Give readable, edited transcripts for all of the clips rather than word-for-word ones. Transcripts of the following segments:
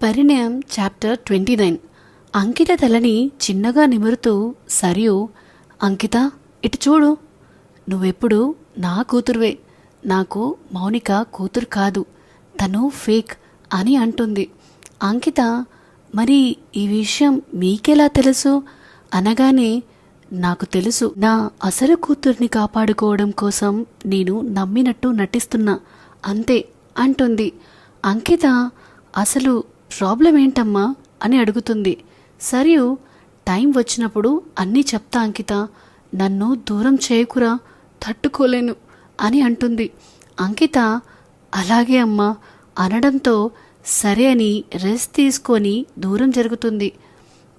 పరిణయం chapter 29. అంకిత తలని చిన్నగా నిమురుతూ సరియు, అంకిత ఇటు చూడు, నువ్వెప్పుడు నా కూతురువే, నాకు మౌనిక కూతురు కాదు, తను ఫేక్ అని అంటుంది. అంకిత, మరి ఈ విషయం మీకెలా తెలుసు అనగానే, నాకు తెలుసు, నా అసలు కూతుర్ని కాపాడుకోవడం కోసం నేను నమ్మినట్టు నటిస్తున్నా అంతే అంటుంది. అంకిత అసలు ప్రాబ్లం ఏంటమ్మా అని అడుగుతుంది. సరియు, టైం వచ్చినప్పుడు అన్నీ చెప్తా అంకిత, నన్ను దూరం చేయకురా, తట్టుకోలేను అని అంటుంది. అంకిత అలాగే అమ్మా అనడంతో సరే అని రెస్ట్ తీసుకొని దూరం జరుగుతుంది.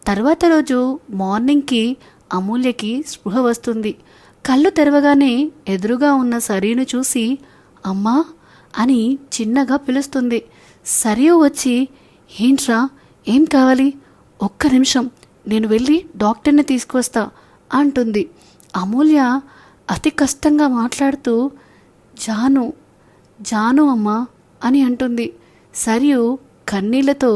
తర్వాత రోజు మార్నింగ్కి అమూల్యకి స్పృహ వస్తుంది. కళ్ళు తెరవగానే ఎదురుగా ఉన్న సరియును చూసి అమ్మా అని చిన్నగా పిలుస్తుంది. సరియు వచ్చి, ఏంట్రా, ఏం కావాలి, ఒక్క నిమిషం నేను వెళ్ళి డాక్టర్ని తీసుకువస్తా అంటుంది. అమూల్య అతి కష్టంగా మాట్లాడుతూ జాను జాను అమ్మా అని అంటుంది. సరియు కన్నీళ్లతో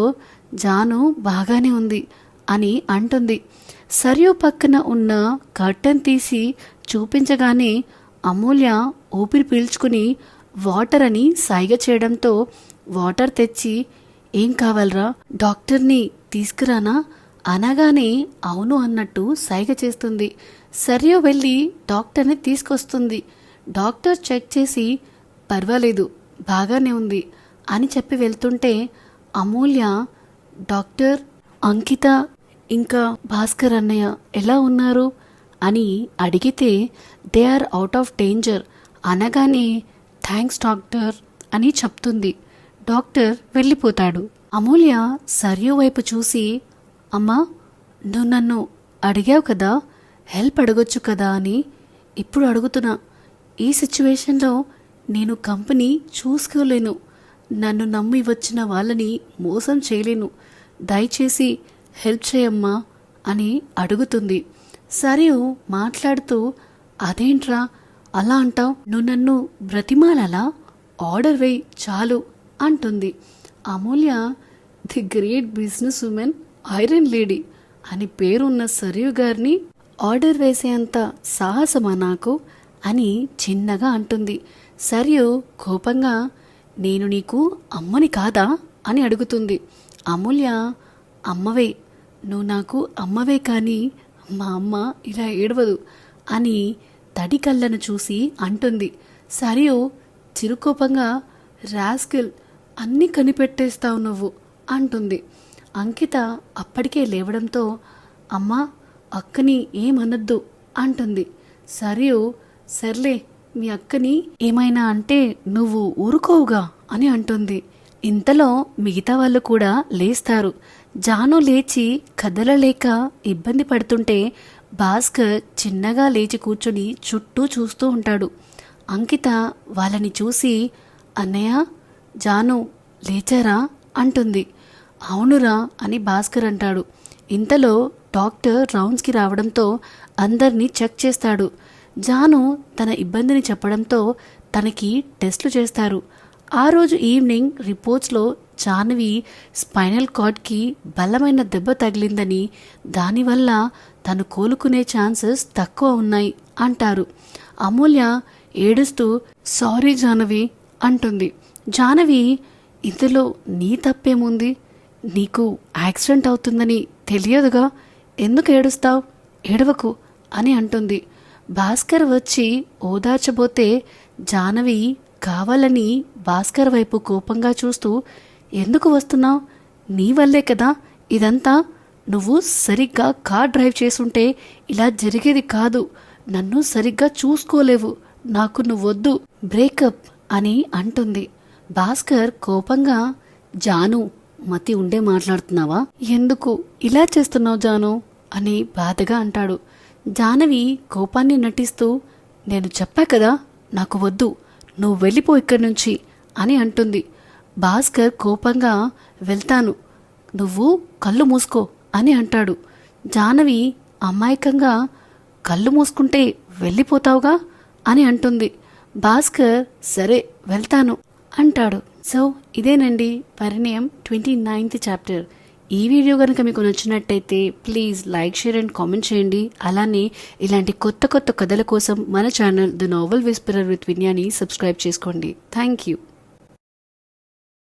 జాను బాగానే ఉంది అని అంటుంది. సరియు పక్కన ఉన్న కర్టెన్ తీసి చూపించగానే అమూల్య ఊపిరి పీల్చుకుని వాటర్ అని సైగ చేయడంతో వాటర్ తెచ్చి, ఏం కావాలరా, డాక్టర్ని తీసుకురానా అనగానే అవును అన్నట్టు సైగ చేస్తుంది. సరియు వెళ్ళి డాక్టర్ని తీసుకొస్తుంది. డాక్టర్ చెక్ చేసి పర్వాలేదు బాగానే ఉంది అని చెప్పి వెళ్తుంటే అమూల్య, డాక్టర్, అంకిత ఇంకా భాస్కర్ అన్నయ్య ఎలా ఉన్నారు అని అడిగితే they are out of danger అనగానే థ్యాంక్స్ డాక్టర్ అని చెప్తుంది. డాక్టర్ వెళ్ళిపోతాడు. అమూల్య సరియు వైపు చూసి, అమ్మా నువ్వు నన్ను అడిగావు కదా, హెల్ప్ అడగొచ్చు కదా అని ఇప్పుడు అడుగుతున్నా. ఈ సిచ్యువేషన్లో నేను కంపెనీ చూసుకోలేను, నన్ను నమ్మి వచ్చిన వాళ్ళని మోసం చేయలేను, దయచేసి హెల్ప్ చేయమ్మా అని అడుగుతుంది. సరియు మాట్లాడుతూ, అదేంట్రా అలా అంటావు, నువ్వు నన్ను బ్రతిమాలలా, ఆర్డర్ వేయి చాలు అంటుంది. Amulya the great business woman iron lady అని పేరున్న సరియు గారిని ఆర్డర్ వేసేంత సాహసమా నాకు అని చిన్నగా అంటుంది. సరియు కోపంగా, నేను నీకు అమ్మని కాదా అని అడుగుతుంది. అమూల్య, అమ్మవే, నువ్వు నాకు అమ్మవే కానీ మా అమ్మ ఇలా ఏడవదు అని తడి కళ్ళను చూసి అంటుంది. సరియు చిరుకోపంగా, రాస్కిల్, అన్నీ కనిపెట్టేస్తావు నువ్వు అంటుంది. అంకిత అప్పటికే లేవడంతో అమ్మా అక్కని ఏమనద్దు అంటుంది. సరియు, సర్లే మీ అక్కని ఏమైనా అంటే నువ్వు ఊరుకోవుగా అని అంటుంది. ఇంతలో మిగతా వాళ్ళు కూడా లేస్తారు. జాను లేచి కదలలేక ఇబ్బంది పడుతుంటే భాస్కర్ చిన్నగా లేచి కూర్చుని చుట్టూ చూస్తూ ఉంటాడు. అంకిత వాళ్ళని చూసి, అన్నయ్య, జాను లేచారా అంటుంది. అవునురా అని భాస్కర్ అంటాడు. ఇంతలో డాక్టర్ రౌండ్స్కి రావడంతో అందరినీ చెక్ చేస్తాడు. జాను తన ఇబ్బందిని చెప్పడంతో తనకి టెస్టులు చేస్తారు. ఆ రోజు ఈవినింగ్ రిపోర్ట్స్లో జాహ్నవి స్పైనల్ కార్డ్కి బలమైన దెబ్బ తగిలిందని, దానివల్ల తను కోలుకునే ఛాన్సెస్ తక్కువ ఉన్నాయి అంటారు. అమూల్య ఏడుస్తూ, సారీ జాహ్నవి అంటుంది. జాహ్నవి, ఇందులో నీ తప్పేముంది, నీకు యాక్సిడెంట్ అవుతుందని తెలియదుగా, ఎందుకు ఏడుస్తావు, ఏడవకు అని అంటుంది. భాస్కర్ వచ్చి ఓదార్చబోతే జాహ్నవి కావాలని భాస్కర్ వైపు కోపంగా చూస్తూ, ఎందుకు వస్తున్నావు, నీ వల్లే కదా ఇదంతా, నువ్వు సరిగ్గా కార్ డ్రైవ్ చేసుంటే ఇలా జరిగేది కాదు, నన్ను సరిగ్గా చూసుకోలేవు, నాకు నువ్వొద్దు, బ్రేకప్ అని అంటుంది. భాస్కర్ కోపంగా, జాను మతి ఉండే మాట్లాడుతున్నావా, ఎందుకు ఇలా చేస్తున్నావు జాను అని బాధగా అంటాడు. జాహ్నవి కోపాన్ని నటిస్తూ, నేను చెప్పా కదా నాకు వద్దు, నువ్వు వెళ్ళిపో ఇక్కడి నుంచి అని అంటుంది. భాస్కర్ కోపంగా, వెళ్తాను, నువ్వు కళ్ళు మూసుకో అని అంటాడు. జాహ్నవి అమాయకంగా, కళ్ళు మూసుకుంటే వెళ్ళిపోతావుగా అని అంటుంది. భాస్కర్ సరే వెళ్తాను అంటాడు. సో ఇదేనండి పరిణయం 29th చాప్టర్. ఈ వీడియో కనుక మీకు నచ్చినట్టయితే please like, share and comment చేయండి. అలానే ఇలాంటి కొత్త కొత్త కథల కోసం మన channel the novel whisperer with Vinyani subscribe చేసుకోండి. Thank you.